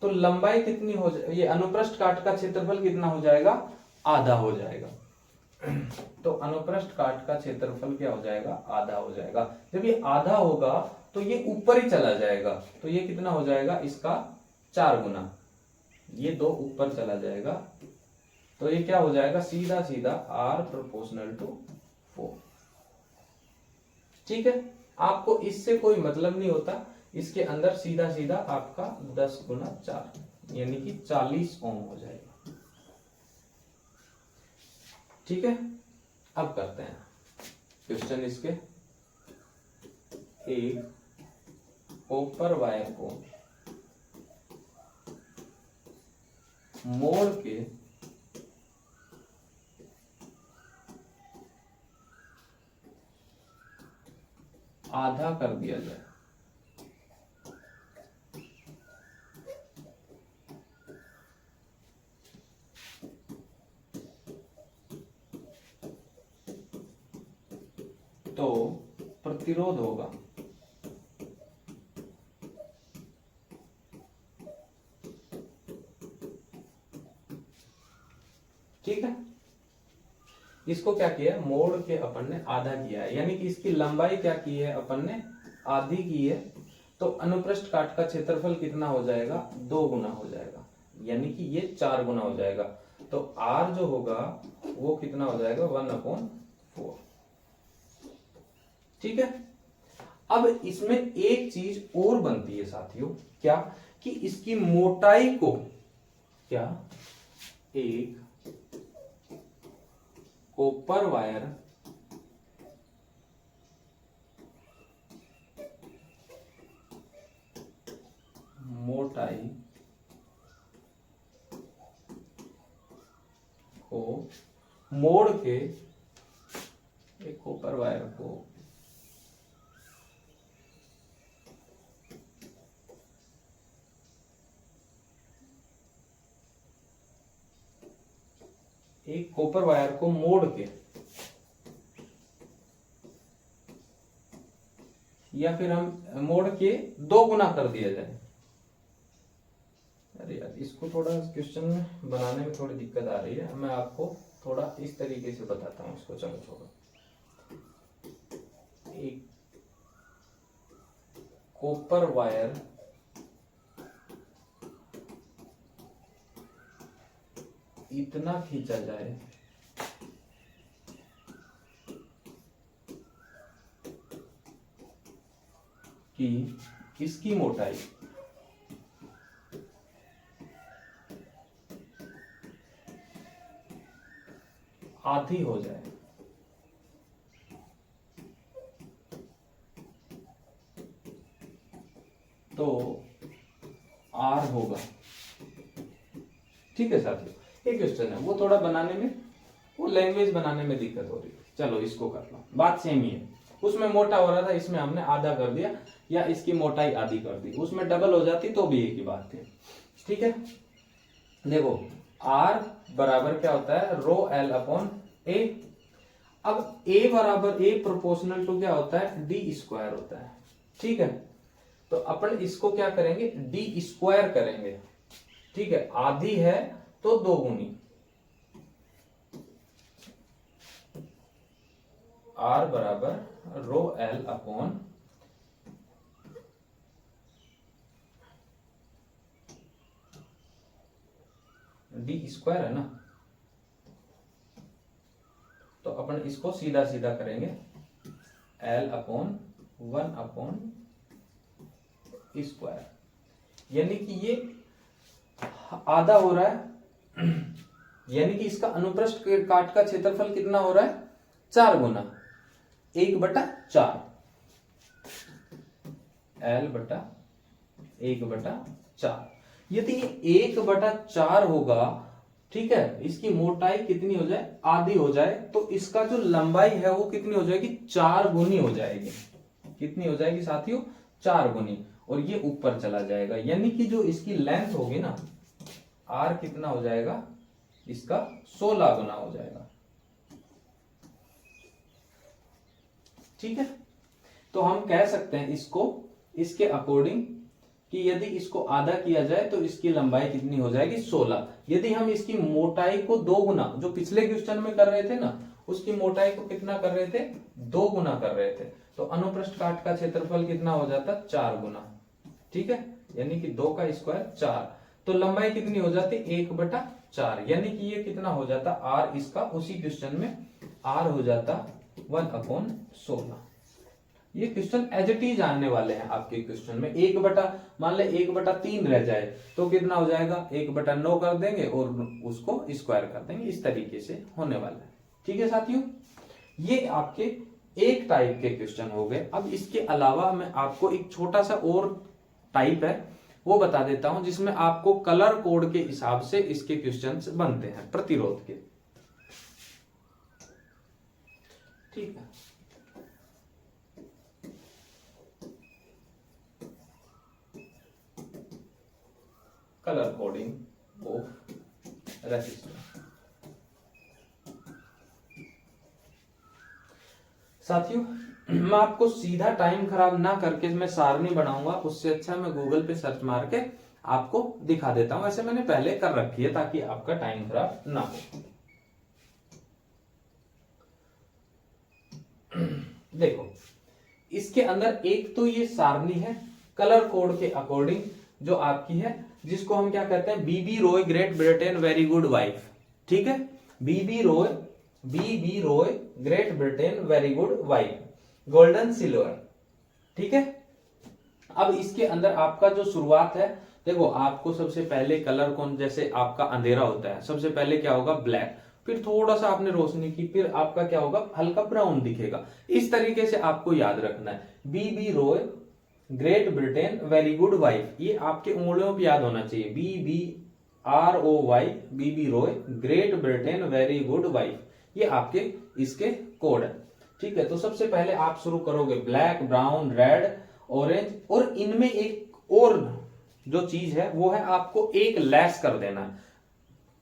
तो लंबाई कितनी हो जाए, ये अनुप्रस्थ काट का क्षेत्रफल कितना हो जाएगा, आधा हो जाएगा। तो अनुप्रस्थ काट का क्षेत्रफल क्या हो जाएगा, आधा हो जाएगा। जब ये आधा होगा तो ये ऊपर ही चला जाएगा, तो ये कितना हो जाएगा, इसका 4 गुना, ये 2 ऊपर चला जाएगा, तो ये क्या हो जाएगा, सीधा सीधा R प्रोपोर्शनल टू 4। ठीक है, आपको इससे कोई मतलब नहीं होता, इसके अंदर सीधा सीधा आपका 10 गुना 4 यानी कि 40 ओम हो जाएगा। ठीक है, अब करते हैं क्वेश्चन इसके। एक कॉपर वायर को मोड़ के आधा कर दिया जाए तो प्रतिरोध होगा ठीक है। इसको क्या किया है, मोड़ के अपन ने आधा किया है, यानी कि इसकी लंबाई क्या की है, अपन ने आधी की है, तो अनुप्रस्थ काट का क्षेत्रफल कितना हो जाएगा, 2 गुना हो जाएगा, यानी कि ये 4 गुना हो जाएगा। तो R जो होगा वो कितना हो जाएगा, 1/4। ठीक है, अब इसमें एक चीज और बनती है साथियों, क्या कि इसकी मोटाई को, क्या एक कॉपर वायर मोटाई को मोड़ के, एक कॉपर वायर को एक कॉपर वायर को मोड़ के या फिर हम मोड़ के 2 गुना कर दिया जाए। अरे यार इसको थोड़ा क्वेश्चन में बनाने में थोड़ी दिक्कत आ रही है, मैं आपको थोड़ा इस तरीके से बताता हूं इसको। चलो छोड़ो, एक कॉपर वायर इतना खींचा जाए कि इसकी मोटाई आधी हो जाए, तो R होगा। ठीक है साथियों, एक क्वेश्चन है वो थोड़ा बनाने में, वो लैंग्वेज बनाने में दिक्कत हो रही है। चलो इसको कर लो, बात सेम ही है। उसमें मोटा हो रहा था, इसमें हमने आधा कर दिया या इसकी मोटाई आधी कर दी, उसमें डबल हो जाती तो भी एक ही बात थी। ठीक है, देखो R बराबर क्या होता है, रो L अपॉन A। अब A बराबर A प्रोपोर्शनल टू क्या होता है, D स्क्वायर होता है। ठीक है, तो अपन इसको क्या करेंगे, D स्क्वायर करेंगे। ठीक है, आधी है तो दो गुनी, R बराबर रो L अपॉन D स्क्वायर है ना, तो अपन इसको सीधा सीधा करेंगे, L अपॉन 1 अपॉन स्क्वायर, यानी कि ये आधा हो रहा है, यानी कि इसका अनुप्रस्थ काट का क्षेत्रफल कितना हो रहा है, 4 गुना 1/4, L बटा 1/4। यदि ये 1/4 होगा, ठीक है, इसकी मोटाई कितनी हो जाए, आधी हो जाए, तो इसका जो लंबाई है वो कितनी हो जाएगी, 4 गुनी हो जाएगी। कितनी हो जाएगी साथियों, 4 गुनी, और ये ऊपर चला जाएगा, यानी कि जो इसकी लेंथ होगी ना, R कितना हो जाएगा, इसका 16 गुना हो जाएगा। ठीक है, तो हम कह सकते हैं इसको इसके अकॉर्डिंग कि यदि इसको आधा किया जाए तो इसकी लंबाई कितनी हो जाएगी, 16। यदि हम इसकी मोटाई को 2 गुना, जो पिछले क्वेश्चन में कर रहे थे ना, उसकी मोटाई को कितना कर रहे थे, 2 गुना कर रहे थे, तो अनुप्रस्थ काट का क्षेत्रफल कितना हो जाता, 4 गुना। ठीक है, यानी कि 2 का स्क्वायर 4, तो लंबाई कितनी हो जाती, 1/4, यानी कि ये कितना हो जाता, R इसका उसी क्वेश्चन में R हो जाता 1/16। ये क्वेश्चन एज इट इज आने वाले हैं आपके क्वेश्चन में। मान ले 1/3 रह जाए तो कितना हो जाएगा, 1/9 कर देंगे और उसको स्क्वायर कर देंगे, इस तरीके से होने वाला है। ठीक है साथियों, ये आपके एक टाइप के क्वेश्चन हो गए। अब इसके अलावा मैं आपको एक छोटा सा और टाइप है वो बता देता हूं, जिसमें आपको कलर कोड के हिसाब से इसके क्वेश्चन बनते हैं प्रतिरोध के। ठीक है, कलर कोडिंग ऑफ रेसिस्टर। साथियों, मैं आपको सीधा टाइम खराब ना करके मैं सारणी बनाऊंगा, उससे अच्छा मैं गूगल पे सर्च मार के आपको दिखा देता हूं। ऐसे मैंने पहले कर रखी है ताकि आपका टाइम खराब ना हो। देखो, इसके अंदर एक तो ये सारणी है कलर कोड के अकॉर्डिंग जो आपकी है, जिसको हम क्या कहते हैं, BB Roy Great Britain very good wife. ठीक है, BB Roy Great Britain very good wife, golden silver. ठीक है, अब इसके अंदर आपका जो शुरुआत है, देखो आपको सबसे पहले कलर कौन, जैसे आपका अंधेरा होता है, सबसे पहले क्या होगा, ब्लैक, फिर थोड़ा सा आपने रोशनी की, फिर आपका क्या होगा, हल्का ब्राउन दिखेगा। इस तरीके से आपको याद रखना है, BB Roy Great Britain very good wife, ये आपके उंगलियों पे याद होना चाहिए, BBROY, BB Roy Great Britain very good wife, ये आपके इसके कोड है। ठीक है, तो सबसे पहले आप शुरू करोगे ब्लैक, ब्राउन, रेड, ऑरेंज, और इनमें एक और जो चीज है वो है आपको एक लेस कर देना।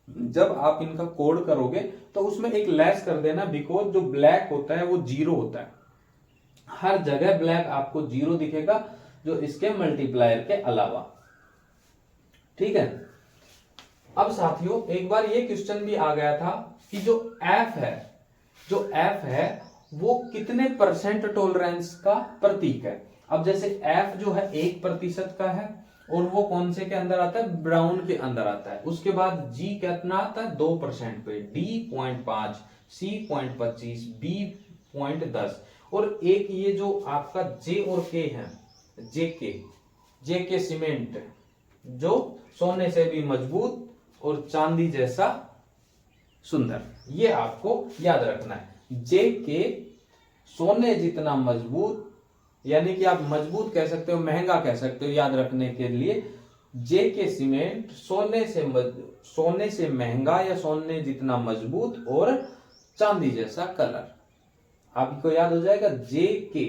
जब आप इनका कोड करोगे तो उसमें एक लेस कर देना, बिकॉज जो ब्लैक होता है वो 0 होता है, हर जगह ब्लैक आपको 0 दिखेगा, जो इसके मल्टीप्लायर के अलावा। ठीक है, अब साथियों एक बार ये क्वेश्चन भी आ गया था कि जो F है वो कितने परसेंट टॉलरेंस का प्रतीक है। अब जैसे F जो है 1% का है, और वो कौन से के अंदर आता है, ब्राउन के अंदर आता है। उसके बाद G कितना आता है, 2% पे, D 0.5, C 0.25, B 0.10, और एक ये जो आपका J और K है, JK सीमेंट, जो सोने से भी मजबूत और चांदी जैसा सुंदर, ये आपको याद रखना है। JK सोने जितना मजबूत, यानी कि आप मजबूत कह सकते हो, महंगा कह सकते हो, याद रखने के लिए JK सीमेंट सोने से महंगा या सोने जितना मजबूत और चांदी जैसा कलर। आपको याद हो जाएगा जे के,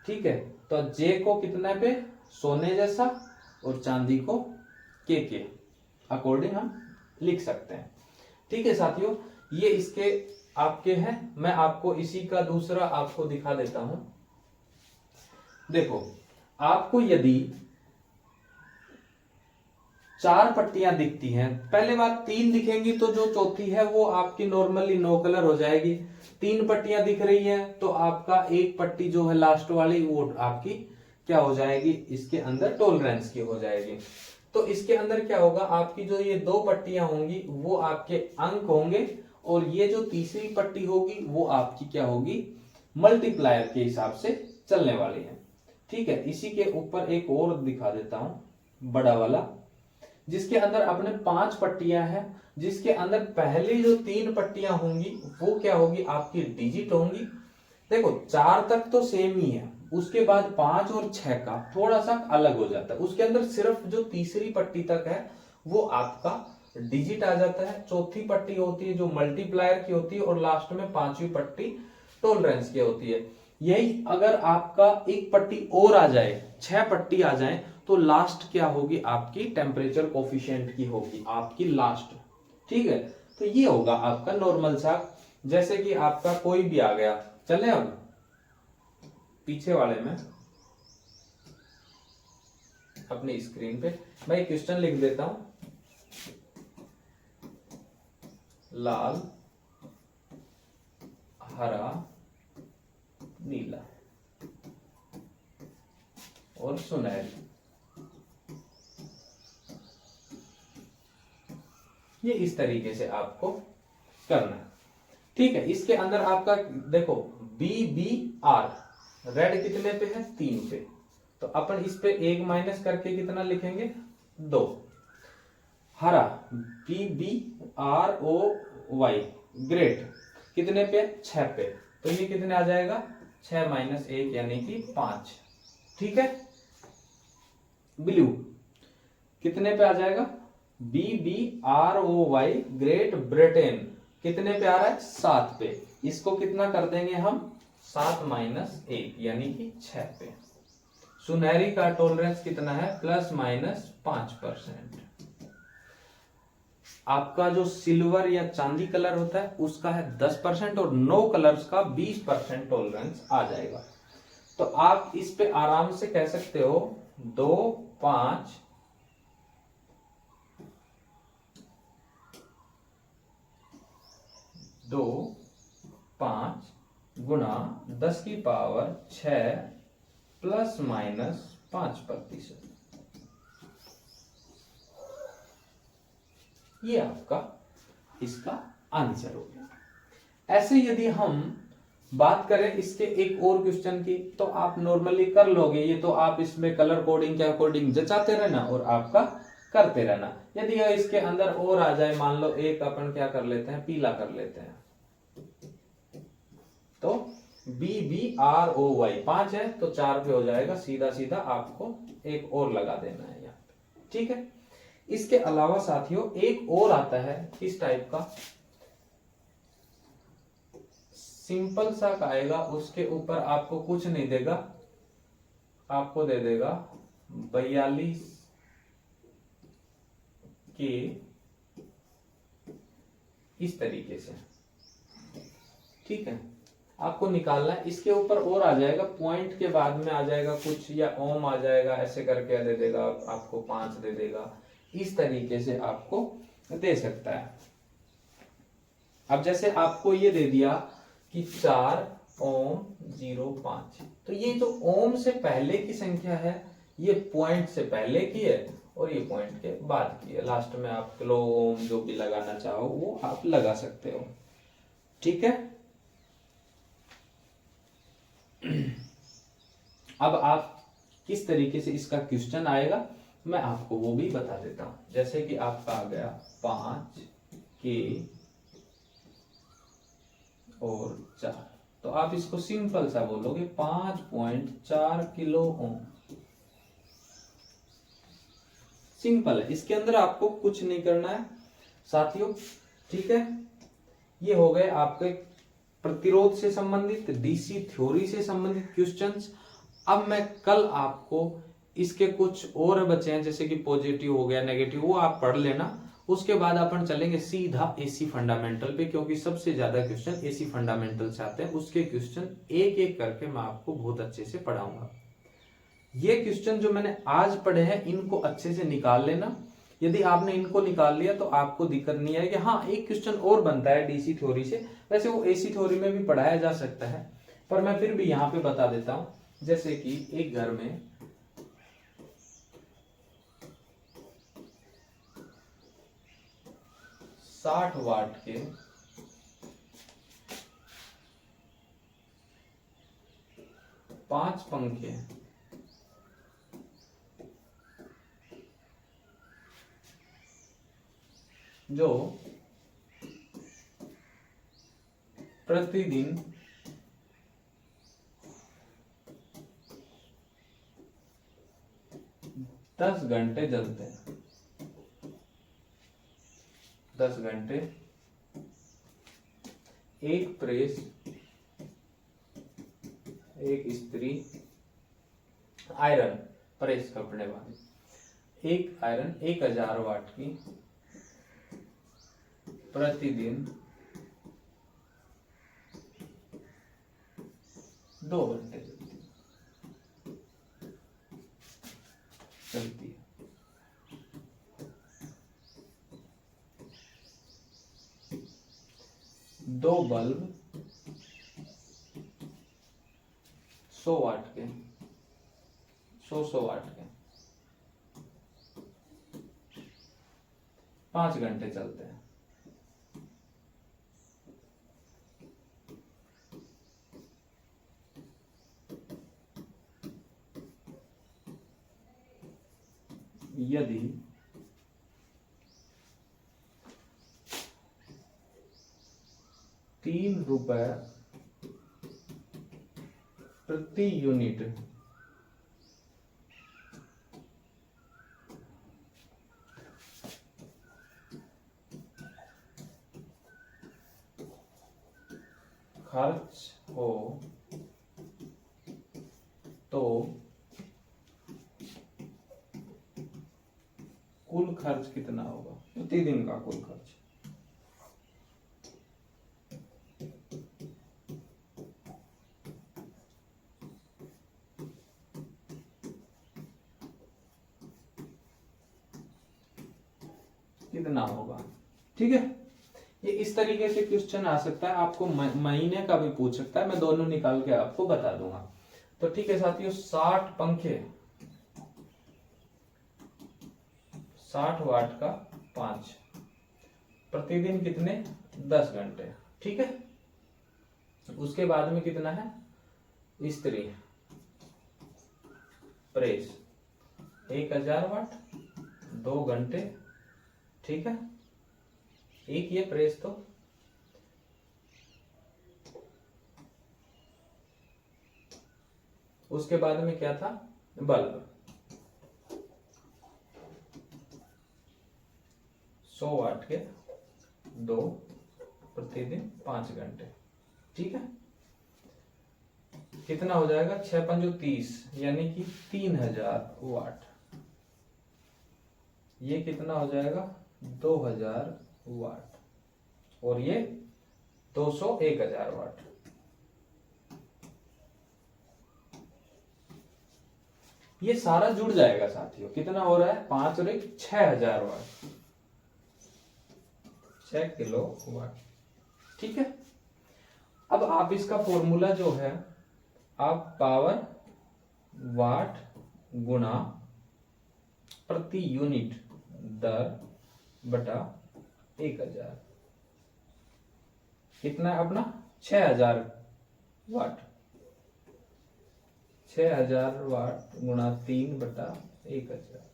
ठीक है। तो जे को कितने पे, सोने जैसा, और चांदी को के अकॉर्डिंग हम लिख सकते हैं। ठीक है साथियों, ये इसके आपके हैं। मैं आपको इसी का दूसरा आपको दिखा देता हूं। देखो, आपको यदि 4 पट्टियां दिखती हैं, पहले बात 3 दिखेंगी तो जो चौथी है वो आपकी नॉर्मली नो कलर हो जाएगी। 3 पट्टियां दिख रही हैं तो आपका एक पट्टी जो है लास्ट वाली वो आपकी क्या हो जाएगी, इसके अंदर टॉलरेंस की हो जाएगी। तो इसके अंदर क्या होगा, आपकी जो ये 2 पट्टियां होंगी वो आपके अंक होंगे, और ये जो तीसरी पट्टी होगी वो आपकी क्या होगी, मल्टीप्लायर के हिसाब से चलने वाली है। ठीक है, इसी के ऊपर एक और दिखा देता हूं, बड़ा वाला, जिसके अंदर अपने 5 पट्टियां हैं, जिसके अंदर पहली जो 3 पट्टियां होंगी वो क्या होगी, आपकी डिजिट होंगी। देखो 4 तक तो सेम ही है, उसके बाद 5 और 6 का थोड़ा सा अलग हो जाता है। उसके अंदर सिर्फ जो तीसरी पट्टी तक है वो आपका डिजिट आ जाता है, चौथी पट्टी होती है जो मल्टीप्लायर की होती है, और लास्ट में 5वीं पट्टी टॉलरेंस की होती है। यही अगर आपका एक पट्टी और आ जाए, 6 पट्टी आ जाए, तो लास्ट क्या होगी, आपकी टेम्परेचर कोफिशिएंट की होगी आपकी लास्ट। ठीक है, तो ये होगा आपका नॉर्मल सा। जैसे कि आपका कोई भी आ गया, चले अब पीछे वाले में अपनी स्क्रीन पे मैं एक क्वेश्चन लिख देता हूं, लाल, हरा, नीला और सुनहरी, ये इस तरीके से आपको करना है। ठीक है, इसके अंदर आपका देखो BBR रेड कितने पे है, 3 पे, तो अपन इस पे 1 माइनस करके कितना लिखेंगे, 2। हरा BBROY ग्रेट कितने पे, 6 पे, तो ये कितने आ जाएगा, 6 माइनस 1 यानी कि 5। ठीक है, ब्लू कितने पे आ जाएगा, BBROY ग्रेट ब्रिटेन कितने पे आ रहा है, 7 पे, इसको कितना कर देंगे हम, 7 माइनस 1 यानी कि 6 पे। सुनहरी का टॉलरेंस कितना है, ±5%। आपका जो सिल्वर या चांदी कलर होता है उसका है 10%, और नो कलर्स का 20% टॉलरेंस आ जाएगा। तो आप इस पे आराम से कह सकते हो 2, 5, 2, 5 गुना 10 की पावर 6 ±5%। ये आपका इसका आंसर हो गया। ऐसे यदि हम बात करें इसके एक और क्वेश्चन की, तो आप नॉर्मली कर लोगे ये, तो आप इसमें कलर कोडिंग के अकॉर्डिंग जचाते रहना और आपका करते रहना। यदि इसके अंदर और आ जाए, मान लो एक अपन क्या कर लेते हैं, पीला कर लेते हैं, तो BBROY 5 है तो 4 पे हो जाएगा, सीधा सीधा आपको एक और लगा देना है यहाँ पे। ठीक है, इसके अलावा साथियों एक और आता है इस टाइप का, सिंपल सा आएगा, उसके ऊपर आपको कुछ नहीं देगा, आपको दे देगा 42 के इस तरीके से। ठीक है, आपको निकालना है, इसके ऊपर और आ जाएगा, पॉइंट के बाद में आ जाएगा कुछ, या ओम आ जाएगा, ऐसे करके दे देगा आपको, 5 दे देगा, इस तरीके से आपको दे सकता है। अब जैसे आपको ये दे दिया कि 4 ओम 0.5, तो ये जो ओम से पहले की संख्या है ये पॉइंट से पहले की है और ये पॉइंट के बाद की है। लास्ट में आप किलो ओम जो भी लगाना चाहो वो आप लगा सकते हो। ठीक है, अब आप किस तरीके से इसका क्वेश्चन आएगा मैं आपको वो भी बता देता हूं। जैसे कि आपका आ गया 5 के और 4, तो आप इसको सिंपल सा बोलोगे 5.4 किलो ओम। सिंपल है, इसके अंदर आपको कुछ नहीं करना है साथियों। ठीक है, ये हो गए आपके प्रतिरोध से संबंधित, डीसी थ्योरी से संबंधित क्वेश्चंस। अब मैं कल आपको इसके कुछ और बचे हैं, जैसे कि पॉजिटिव हो गया, नेगेटिव, वो आप पढ़ लेना। उसके बाद अपन चलेंगे सीधा एसी फंडामेंटल पे, क्योंकि सबसे ज्यादा क्वेश्चन एसी फंडामेंटल से आते हैं। उसके क्वेश्चन एक एक करके मैं आपको बहुत अच्छे से पढ़ाऊंगा। ये क्वेश्चन जो मैंने आज पढ़े हैं इनको अच्छे से निकाल लेना। यदि आपने इनको निकाल लिया तो आपको दिक्कत नहीं आएगी। हाँ, एक क्वेश्चन और बनता है डीसी थ्योरी से, वैसे वो एसी थ्योरी में भी पढ़ाया जा सकता है, पर मैं फिर भी यहाँ पे बता देता हूं। जैसे कि एक घर में 60 वाट के 5 पंखे जो प्रतिदिन 10 घंटे जलते हैं। 10 घंटे, एक प्रेस, एक इस्त्री, आयरन प्रेस करने वाली, एक आयरन 1000 वाट की प्रतिदिन 2 घंटे चलती है। दो बल्ब 100 वाट के, 100 वाट के 5 घंटे चलते हैं। यदि ₹3 प्रति यूनिट खर्च हो तो कुल खर्च कितना होगा? प्रतिदिन का कुल खर्च। कितना होगा? ठीक है, ये इस तरीके से क्वेश्चन आ सकता है। आपको महीने का भी पूछ सकता है, मैं दोनों निकाल के आपको बता दूंगा। तो ठीक है साथियों, 60 पंखे 60 वाट का 5, प्रतिदिन कितने? 10 घंटे। ठीक है, उसके बाद में कितना है? इस्त्री, प्रेस 1000 वाट, 2 घंटे। ठीक है, एक ये प्रेस, तो उसके बाद में क्या था? बल्ब 100 वाट के 2, प्रतिदिन 5 घंटे। ठीक है, कितना हो जाएगा? 6 पंजो 30, यानी कि 3000 वाट। ये कितना हो जाएगा? 2000 वाट, और ये 200 1000 वाट। ये सारा जुड़ जाएगा साथियों। कितना हो रहा है? 5 और 1 6000 वाट, 6 किलो वाट। ठीक है, अब आप इसका फॉर्मूला जो है, आप पावर वाट गुना प्रति यूनिट दर बटा 1000, कितना है अपना? 6000 वाट। 6000 वाट गुना 3 बटा 1000,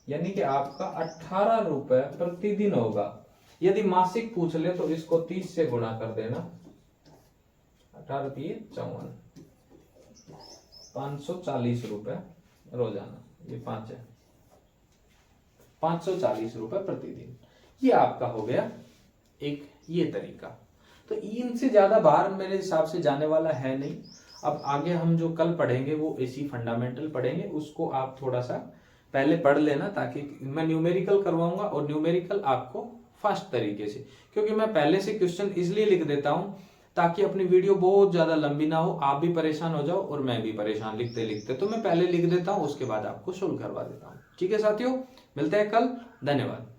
यानी कि आपका 18 रुपए प्रतिदिन होगा। यदि मासिक पूछ ले तो इसको 30 से गुणा कर देना, 18 × 54, 540 रुपए रोजाना। ये 5 है, 540 रुपए प्रतिदिन। ये आपका हो गया एक ये तरीका। तो इनसे ज्यादा बाहर मेरे हिसाब से जाने वाला है नहीं। अब आगे हम जो कल पढ़ेंगे वो एसी फंडामेंटल पढ़ेंगे, उसको आप थोड़ा सा पहले पढ़ लेना, ताकि मैं न्यूमेरिकल करवाऊंगा और न्यूमेरिकल आपको फास्ट तरीके से, क्योंकि मैं पहले से क्वेश्चन इसलिए लिख देता हूं ताकि अपनी वीडियो बहुत ज्यादा लंबी ना हो, आप भी परेशान हो जाओ और मैं भी परेशान लिखते लिखते, तो मैं पहले लिख देता हूं, उसके बाद आपको सोल्व करवा देता हूं। ठीक है साथियों, मिलते हैं कल, धन्यवाद।